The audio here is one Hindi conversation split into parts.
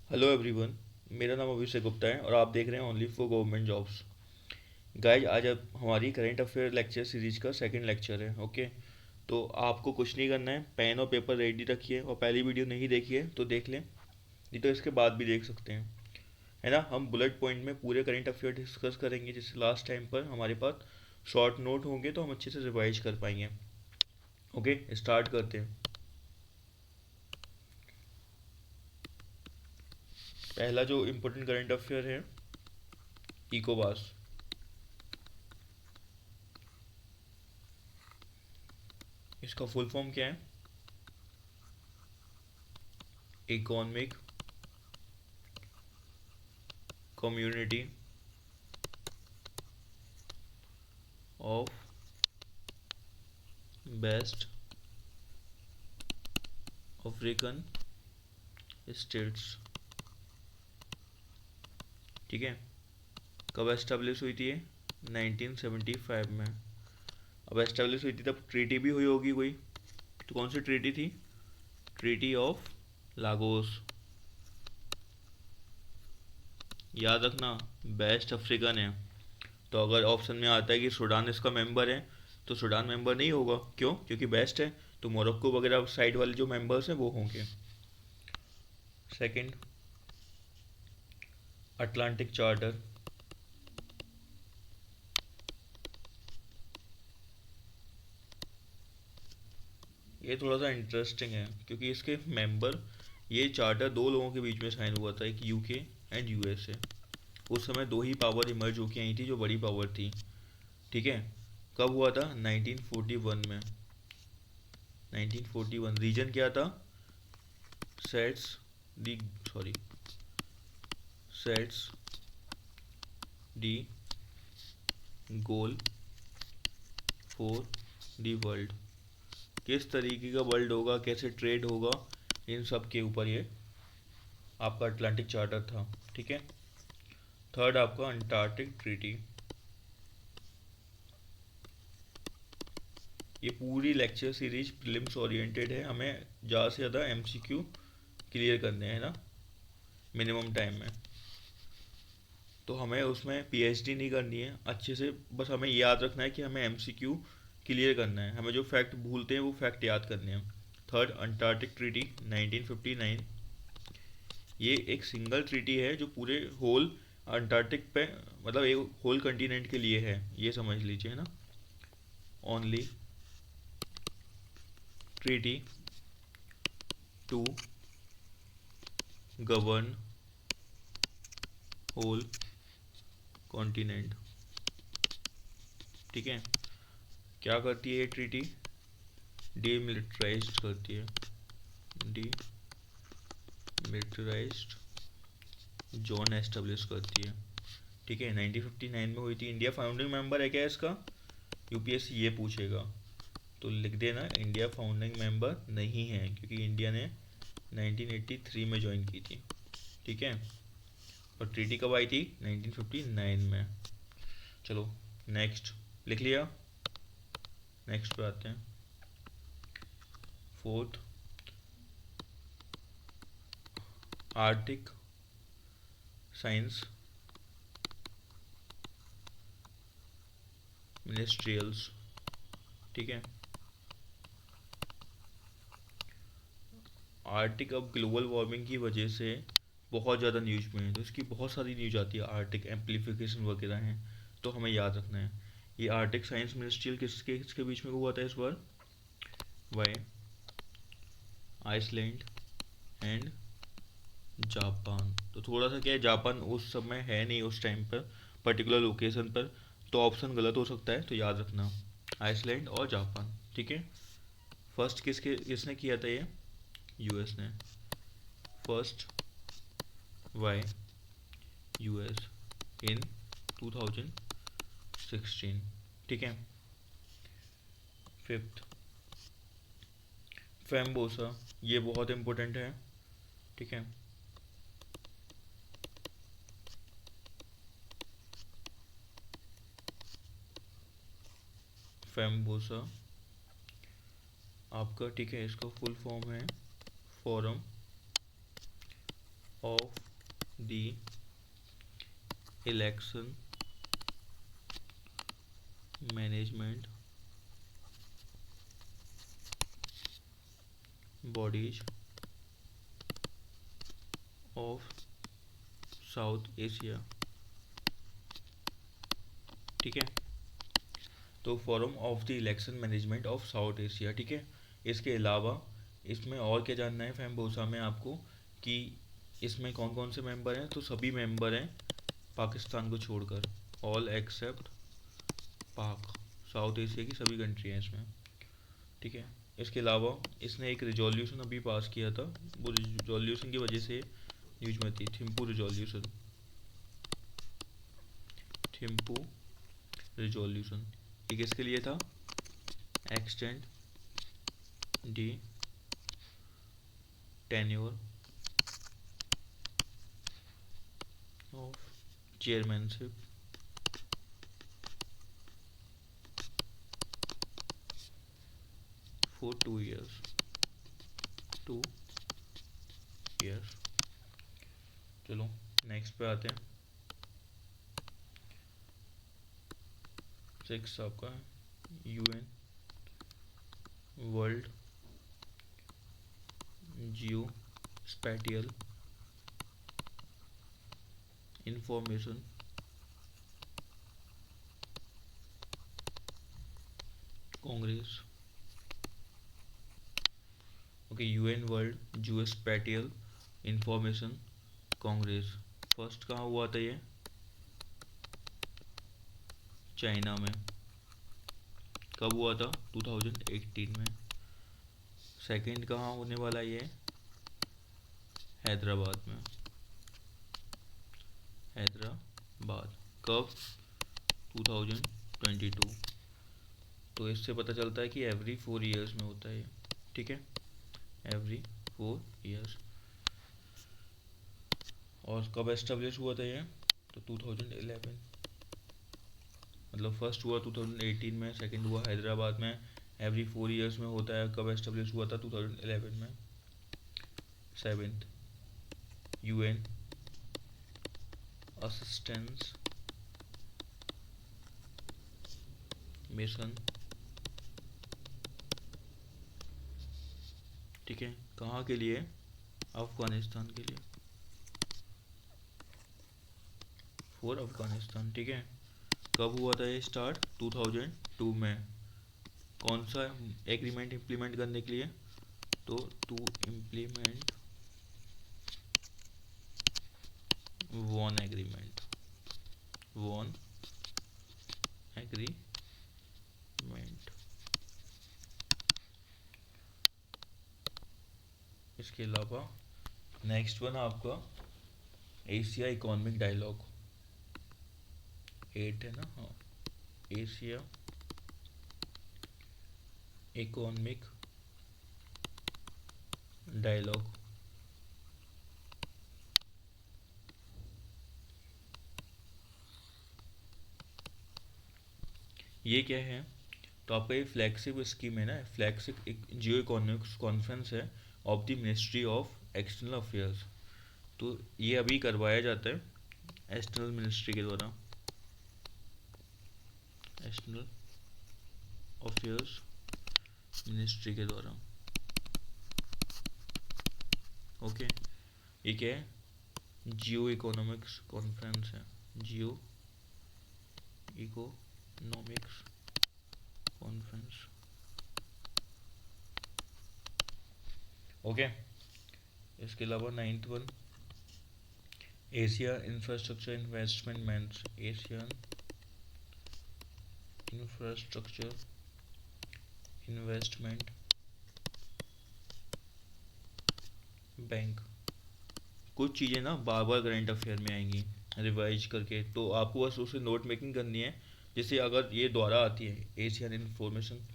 Hello everyone. मेरा नाम अभिषेक गुप्ता है और आप देख रहे हैं only for government jobs. Guys आज अब हमारी करंट अफेयर लेक्चर सीरीज का सेकंड लेक्चर है। ओके, तो आपको कुछ नहीं करना है, पेन और पेपर रेडी रखिए और पहली वीडियो नहीं देखी है तो देख लें, नहीं तो इसके बाद भी देख सकते हैं, है ना। हम बुलेट पॉइंट में पूरे करंट अफेयर डिस्कस करेंगे, जिससे लास्ट टाइम पर हमारे पास शॉर्ट नोट होंगे तो हम अच्छे से रिवाइज कर पाएंगे। ओके, स्टार्ट करते हैं। पहला जो इम्पोर्टेंट करंट अफेयर है, इकोवास। इसका फुल फॉर्म क्या है? Economic community of best African states. ठीक है, कब एस्टेब्लिश हुई थी ये? 1975 में। अब एस्टेब्लिश हुई थी तब ट्रीटी भी हुई होगी कोई, तो कौन सी ट्रीटी थी? Treaty of Lagos. याद रखना, बेस्ट अफ्रीकन है। तो अगर ऑप्शन में आता है कि सूडान इसका मेंबर है, तो सूडान मेंबर नहीं होगा। क्यों? क्योंकि बेस्ट है। तो मोरक्को वगैरह साइड वाले जो मेंबर्स हैं वो होंगे। Second, Atlantic charter. ये थोड़ा सा इंटरेस्टिंग है क्योंकि इसके मेंबर, ये चार्टर दो लोगों के बीच में साइन हुआ था, एक यूके एंड यूएसए। उस समय दो ही पावर इमर्ज होके आई थी जो बड़ी पावर थी। ठीक है, कब हुआ था? 1941 में। 1941 रीजन क्या था? Sets the sorry sets the goal for the world. किस तरीके का वर्ल्ड होगा, कैसे ट्रेड होगा, इन सब के ऊपर ये आपका अटलांटिक चार्टर था। ठीक है। थर्ड आपका अंटार्कटिक ट्रीटी। ये पूरी लेक्चर सीरीज प्रीलिम्स ओरिएंटेड है, हमें ज़्यादा से ज़्यादा एमसीक्यू क्लियर करने हैं ना, मिनिमम टाइम में। तो हमें उसमें पीएचडी नहीं करनी है अच्छे से, बस हमें याद रखना है कि हमें एमसीक्यू क्लियर करना है, हमें जो फैक्ट भूलते हैं वो फैक्ट याद करने हैं। Third, Antarctic treaty 1959। ये एक सिंगल ट्रीटी है जो पूरे होल अंटार्कटिक पे, मतलब एक होल कंटिनेंट के लिए है, ये समझ लीजिए ना। Only treaty to govern whole continent. ठीक है, क्या करती है ये ट्रीटी? डीमिलिटराइज्ड करती है, डीमिलिटराइज्ड जोन एस्टेब्लिश करती है। ठीक है, 1959 में हुई थी। इंडिया फाउंडिंग मेंबर है क्या इसका? यूपीएससी ये पूछेगा तो लिख देना इंडिया फाउंडिंग मेंबर नहीं है, क्योंकि इंडिया ने 1983 में ज्वाइन की थी। ठीक है, और ट्रीटी कब आई थी? 1959 में। चलो नेक्स्ट, लिख लिया। नेक्स्ट पे आते हैं। Fourth, Arctic science ministerials. ठीक है, आर्टिक अब ग्लोबल वार्मिंग की वजह से बहुत ज़्यादा न्यूज में है, तो इसकी बहुत सारी न्यूज आती है, आर्टिक एम्पलीफिकेशन वगैरह हैं, तो हमें याद रखना है। ये आर्टिक साइंस मिनिस्ट्रियल किसके किसके बीच में हुआ था इस बार? Why, Iceland and Japan. तो थोड़ा सा क्या है, जापान उस समय है नहीं उस टाइम पर, पर्टिकुलर लोकेशन पर, तो ऑप्शन गलत हो सकता है, तो याद रखना आइसलैंड और जापान। ठीक है, फर्स्ट किसने किया था ये? यूएस ने। फर्स्ट, वाई, यूएस इन 2016। ठीक है। फिफ्थ, फैम्बोसा, ये बहुत इंपॉर्टेंट है। ठीक है, फैम्बोसा आपका, ठीक है, इसका फुल फॉर्म है forum of the election management bodies of south Asia. ठीक है, तो forum of the election management of south Asia. ठीक है, इसके अलावा इसमें और क्या जानना है फैम भूसा में आपको कि इसमें कौन कौन से मेंबर हैं? तो सभी मेंबर हैं पाकिस्तान को छोड़कर, ऑल एक्सेप्ट पाक। साउथ एशिया की सभी कंट्री हैं इसमें। ठीक है, इसके अलावा इसने एक रिजोल्यूशन अभी पास किया था, वो रिजोल्यूशन की वजह से न्यूज में थी, थिम्पू रिजोल्यूशन। थिम्पू रिजोल्यूशन ये किसके लिए था? Extend the tenure of chairmanship for 2 years। 2 years। चलो नेक्स्ट पे आते हैं। 6 आपका UN world geospatial information congress. Okay, UN world geospatial information congress first कहाँ हुआ था ये? चाइना में। कब हुआ था? 2018 में। सेकंड कहाँ होने वाला ये? हैदराबाद में। हैदराबाद कब? 2022। तो इससे पता चलता है कि एवरी 4 years में होता है ये। ठीक है, एवरी 4 years। और कब एस्टेब्लिश हुआ था ये? तो 2011। मतलब फर्स्ट हुआ 2018 में, सेकंड हुआ हैदराबाद में, एवरी 4 years में होता है। कब एस्टेब्लिश हुआ था? 2011 में। 7th UN assistance mission. ठीक है, कहाँ के लिए? अफगानिस्तान के लिए, फॉर अफगानिस्तान। ठीक है, कब हुआ था ये स्टार्ट? 2002 में। कौन सा एग्रीमेंट इम्प्लीमेंट करने के लिए? तो to implement one agreement. One agreement. इसके अलावा नेक्स्ट वन आपका एशिया इकोनॉमिक डायलॉग। 8 है ना? हाँ, एशिया इकोनॉमिक डायलॉग। ये क्या है? तो आपका ये फ्लैगशिप स्कीम है ना, फ्लैगशिप एक जियो इकोनॉमिक्स कॉन्फ्रेंस है of the ministry of external affairs. तो ये अभी करवाया जाता है एक्सटर्नल मिनिस्ट्री के द्वारा, एक्सटर्नल अफेयर्स मिनिस्ट्री के द्वारा। ओके, ये क्या है? जियो इकोनॉमिक्स कॉन्फ्रेंस है, जियो इकोनॉमिक्स कॉन्फ्रेंस। ओके, इसके अलावा 9th one Asia infrastructure investment bank. Asian infrastructure investment bank. कुछ चीज़ें ना बार बार करंट अफेयर में आएंगी रिवाइज करके, तो आपको बस उसे नोट मेकिंग करनी है। जैसे अगर ये दोबारा आती है एशियन इंफॉर्मेशन,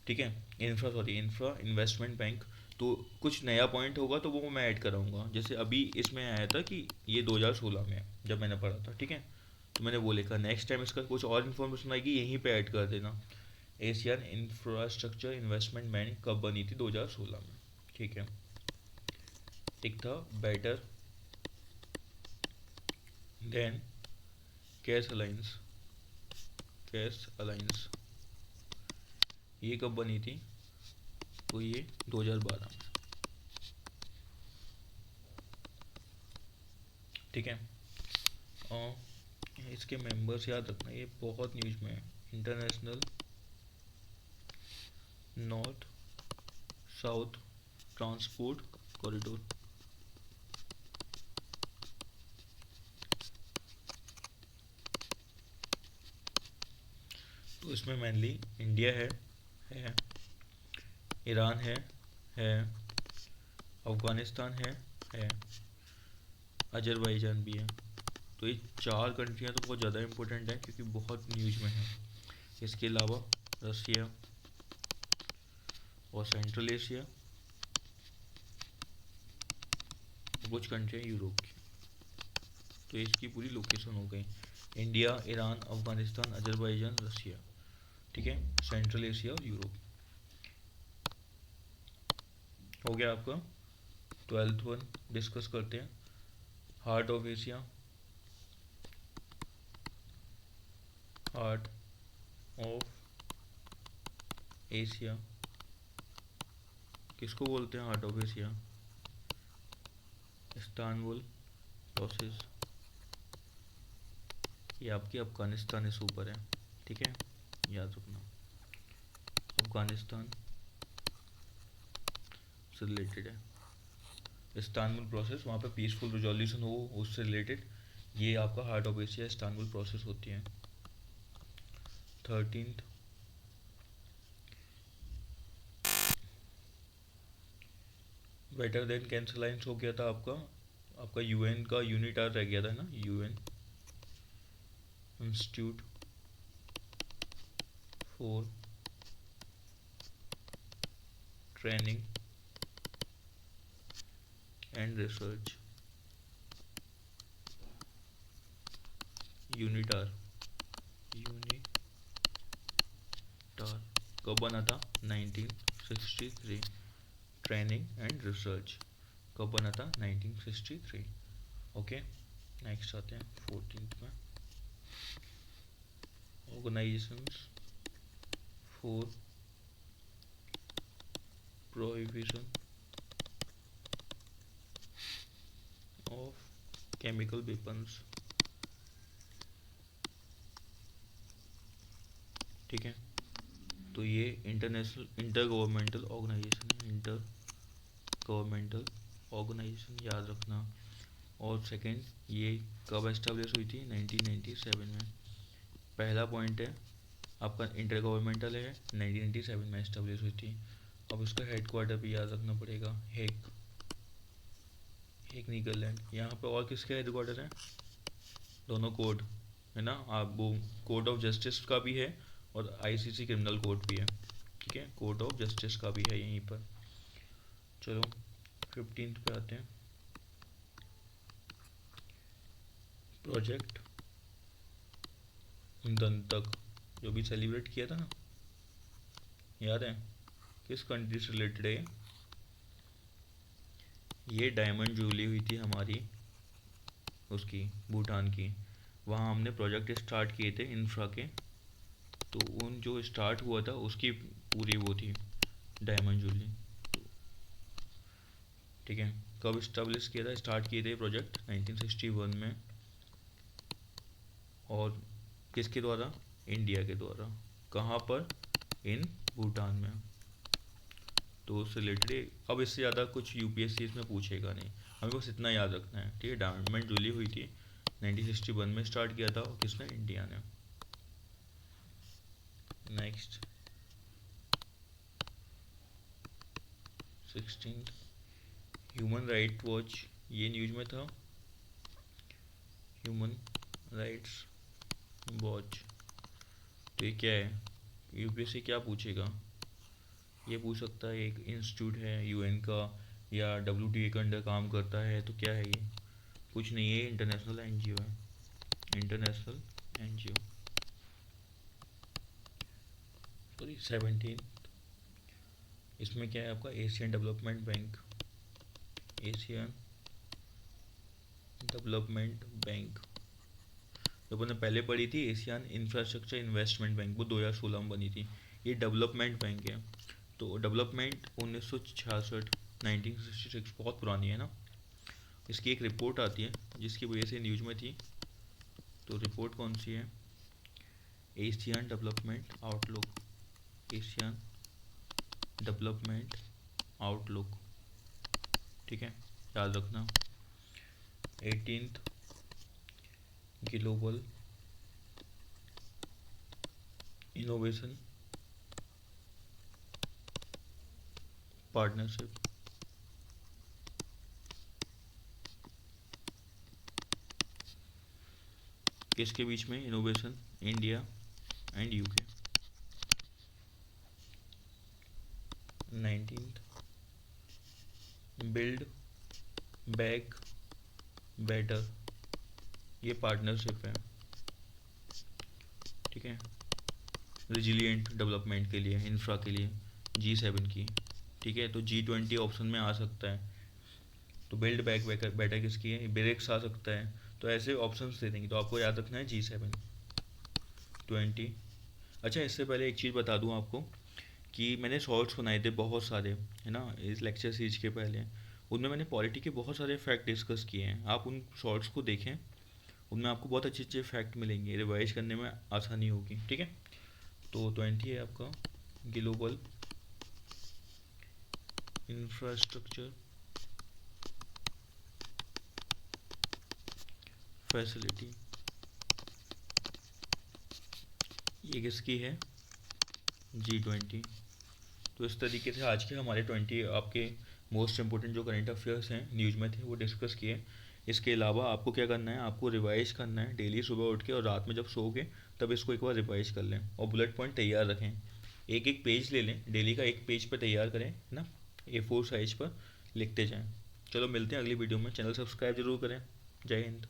ठीक है, इंफ्रा इन्वेस्टमेंट बैंक, तो कुछ नया पॉइंट होगा तो वो मैं ऐड कराऊंगा। जैसे अभी इसमें आया था कि ये 2016 में है, जब मैंने पढ़ा था। ठीक है, तो मैंने वो लिखा, नेक्स्ट टाइम इसका कुछ और इन्फॉर्मेशन आएगी यहीं पे ऐड कर देना। एशियन इंफ्रास्ट्रक्चर इन्वेस्टमेंट बैंक कब बनी थी? 2016 में। ठीक है, एक था बेटर देन कैस अलायंस, कैस अलायंस ये कब बनी थी? तो ये 2012 में। ठीक है। और इसके मेंबर्स याद रखना, ये बहुत न्यूज में है। International north south transport corridor. तो इसमें मेनली इंडिया है ईरान है अफ़गानिस्तान है अजरबैजान भी है। तो ये चार कंट्रियाँ तो बहुत ज़्यादा इम्पोर्टेंट हैं क्योंकि बहुत न्यूज़ में है। इसके अलावा रसिया और सेंट्रल एशिया, कुछ कंट्रियाँ यूरोप की। तो इसकी पूरी लोकेशन हो गई, इंडिया, ईरान, अफ़गानिस्तान, अजरबैजान, रसिया। ठीक है, सेंट्रल एशिया और यूरोप। हो गया आपका 12th वन। डिस्कस करते हैं heart of Asia. Heart of Asia किसको बोलते हैं? Heart of Asia Istanbul process. ये आपकी अफगानिस्तान से ऊपर है। ठीक है, याद रखना अफगानिस्तान से रिलेटेड है इस्तांबुल प्रोसेस। वहाँ पे पीसफुल रिजोल्यूशन हो उससे रिलेटेड ये आपका heart of Asia Istanbul process होती है। 13th better than cancel lines हो गया था आपका। आपका यूएन का यूनिट आर रह गया था ना, UN institute for training and research, UNITAR. UNITAR कब बना था? 1963। ट्रेनिंग एंड रिसर्च कब बना था? 1963। ओके, नेक्स्ट आते हैं 14th में। Organisations for prohibition of chemical weapons. ठीक है, तो ये इंटरनेशनल इंटर गवर्नमेंटल ऑर्गेनाइजेशन है, इंटर गवर्नमेंटल ऑर्गेनाइजेशन याद रखना। और सेकंड, ये कब एस्टेब्लिश हुई थी? 1997 में। पहला पॉइंट है आपका इंटर गवर्नमेंटल है, 1997 में एस्टेब्लिश हुई थी। अब इसका हेड क्वार्टर भी याद रखना पड़ेगा, हेग, हेग नीदरलैंड। यहाँ पे और किसके हेड क्वार्टर है? दोनों कोड है ना, आप वो कोड ऑफ जस्टिस का भी है और आईसीसी क्रिमिनल कोड भी है। ठीक है, कोड ऑफ जस्टिस का भी है यहीं पर। चलो 15th पे आते हैं। प्रोजेक्ट दंतक जो भी सेलिब्रेट किया था ना, याद है? किस कंट्री से रिलेटेड है ये? डायमंड जुबली हुई थी हमारी उसकी, भूटान की। वहाँ हमने प्रोजेक्ट स्टार्ट किए थे इंफ्रा के। तो उन जो स्टार्ट हुआ था उसकी पूरी वो थी डायमंड जुबली। ठीक है, कब इस्टेब्लिश किया था? स्टार्ट किए थे प्रोजेक्ट 1961 में। और किसके द्वारा? इंडिया के द्वारा। कहाँ पर? इन भूटान में। तो उससे रिलेटेड अब इससे ज़्यादा कुछ यूपीएससी इसमें पूछेगा नहीं, हमें बस इतना याद रखना है। ठीक है, डायमंड जुबली हुई थी 1961 में, स्टार्ट किया था और किसने? इंडिया ने। Next 16th human right watch, ये न्यूज में था। ह्यूमन राइट्स वॉच, तो ये क्या है? यूपीएससी क्या पूछेगा? ये पूछ सकता है एक इंस्टीट्यूट है यूएन का या डब्ल्यूटीए के अंडर काम करता है, तो क्या है ये? कुछ नहीं है, इंटरनेशनल एनजीओ है, इंटरनेशनल एनजीओ। सॉरी 17, इसमें क्या है आपका? Asian development bank, Asian development bank जो अपन ने पहले पढ़ी थी एशियन इंफ्रास्ट्रक्चर इन्वेस्टमेंट बैंक, वो 2016 में बनी थी। ये डेवलपमेंट बैंक है। तो डेवलपमेंट 1966, 1966 बहुत पुरानी है ना। इसकी एक रिपोर्ट आती है जिसकी वजह से न्यूज़ में थी। तो रिपोर्ट कौन सी है? Asian development outlook, Asian development outlook, ठीक है, याद रखना। 18th ग्लोबल इनोवेशन पार्टनरशिप, किसके बीच में? Innovation, India and UK. 19th build back better, ये पार्टनरशिप है, ठीक है, रिजिलियंट डेवलपमेंट के लिए, इंफ्रा के लिए, G7 की, ठीक है। तो G20 ऑप्शन में आ सकता है। तो बिल्ड बैक बेटर किसकी है? ब्रिक्स आ सकता है। तो ऐसे ऑप्शंस दे देंगे, तो आपको याद रखना है G7 20। अच्छा, इससे पहले एक चीज़ बता दूं आपको कि मैंने शॉर्ट्स बनाए थे बहुत सारे, है ना, इस लेक्चर सीरीज के पहले। उनमें मैंने पॉलिटी के बहुत सारे फैक्ट डिस्कस किए हैं, आप उन शॉर्ट्स को देखें, उनमें आपको बहुत अच्छे अच्छे फैक्ट मिलेंगे, रिवाइज करने में आसानी होगी, ठीक है। तो 20 है आपका ग्लोबल इंफ्रास्ट्रक्चर फैसिलिटी, ये किसकी है? G20। तो इस तरीके से आज के हमारे 20 आपके मोस्ट इंपॉर्टेंट जो करंट अफेयर्स हैं न्यूज़ में थे वो डिस्कस किए। इसके अलावा आपको क्या करना है? आपको रिवाइज करना है डेली, सुबह उठ के और रात में जब सोओगे तब इसको एक बार रिवाइज कर लें और बुलेट पॉइंट तैयार रखें। एक एक पेज ले लें, डेली का एक पेज पर तैयार करें, है ना, A4 साइज पर लिखते जाएं। चलो मिलते हैं अगली वीडियो में, चैनल सब्सक्राइब जरूर करें। जय हिंद।